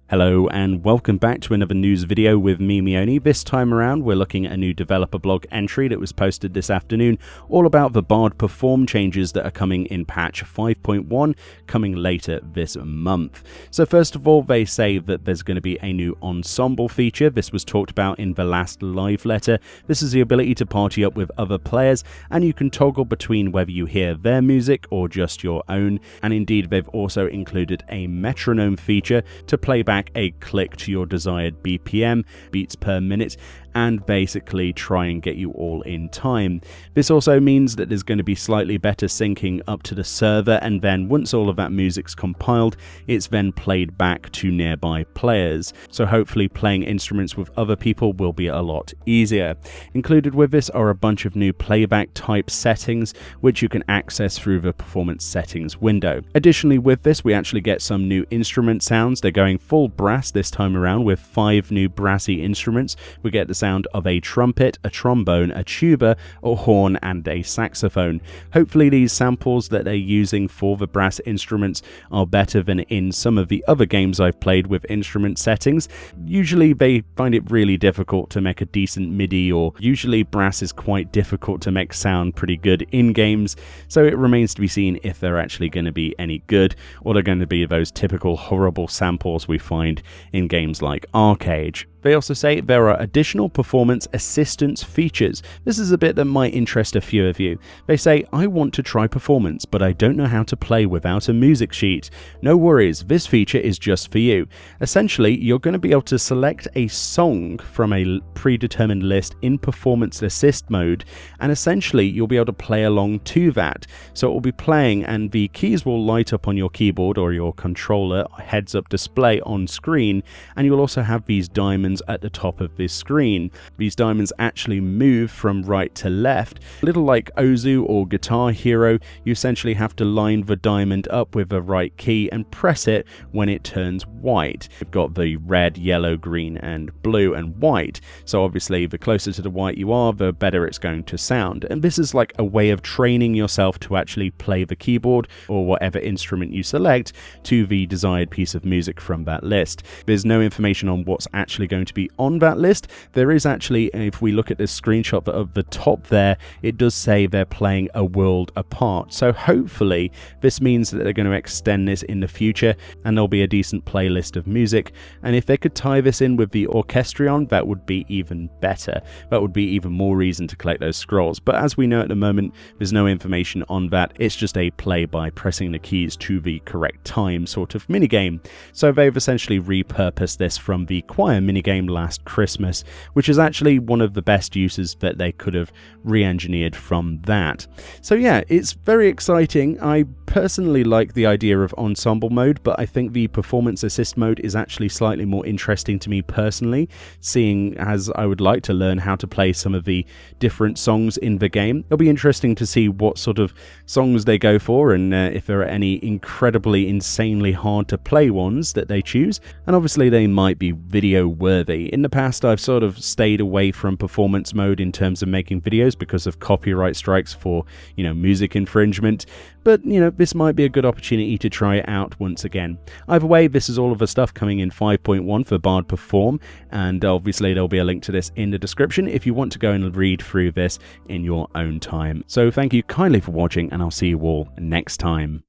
Hello and welcome back to another news video with me, Meoni. This time around we're looking at a new developer blog entry that was posted this afternoon all about the Bard Perform changes that are coming in patch 5.1 coming later this month. So first of all, they say that there's going to be a new Ensemble feature. This was talked about in the last live letter. This is the ability to party up with other players, and you can toggle between whether you hear their music or just your own. And indeed they've also included a metronome feature to play back a click to your desired BPM, beats per minute, and basically try and get you all in time. This also means that there's going to be slightly better syncing up to the server, and then once all of that music's compiled, it's then played back to nearby players. So hopefully playing instruments with other people will be a lot easier. Included with this are a bunch of new playback type settings, which you can access through the performance settings window. Additionally, with this, we actually get some new instrument sounds. They're going full brass this time around with 5 new brassy instruments. We get the sound of a trumpet, a trombone, a tuba, a horn, and a saxophone. Hopefully these samples that they're using for the brass instruments are better than in some of the other games I've played with instrument settings. Usually they find it really difficult to make a decent MIDI, or usually brass is quite difficult to make sound pretty good in games, so it remains to be seen if they're actually going to be any good, or they're going to be those typical horrible samples we find in games like Arcade. They also say there are additional performance assistance features. This is a bit that might interest a few of you. They say, I want to try performance, but I don't know how to play without a music sheet. No worries, this feature is just for you. Essentially, you're going to be able to select a song from a predetermined list in performance assist mode, and essentially you'll be able to play along to that. So it will be playing and the keys will light up on your keyboard or your controller heads-up display on screen, and you'll also have these diamonds at the top of this screen. These diamonds actually move from right to left. A little like Ozu or Guitar Hero, you essentially have to line the diamond up with the right key and press it when it turns white. You've got the red, yellow, green, and blue and white. So obviously the closer to the white you are, the better it's going to sound. And this is like a way of training yourself to actually play the keyboard or whatever instrument you select to the desired piece of music from that list. There's no information on what's actually going to be on that list. There is actually, if we look at this screenshot of the top there, it does say they're playing a world apart. So hopefully this means that they're going to extend this in the future and there'll be a decent playlist of music. And if they could tie this in with the Orchestrion, that would be even better. That would be even more reason to collect those scrolls. But as we know at the moment, there's no information on that. It's just a play by pressing the keys to the correct time sort of minigame. So they've essentially repurposed this from the choir minigame last Christmas, which is actually one of the best uses that they could have re-engineered from that. So yeah, it's very exciting. I personally like the idea of ensemble mode, but I think the performance assist mode is actually slightly more interesting to me personally, seeing as I would like to learn how to play some of the different songs in the game. It'll be interesting to see what sort of songs they go for, and if there are any incredibly insanely hard to play ones that they choose, and obviously they might be video worthy. In the past, I've sort of stayed away from performance mode in terms of making videos because of copyright strikes for, music infringement. But, this might be a good opportunity to try it out once again. Either way, this is all of the stuff coming in 5.1 for Bard Perform, and obviously there'll be a link to this in the description if you want to go and read through this in your own time. So thank you kindly for watching, and I'll see you all next time.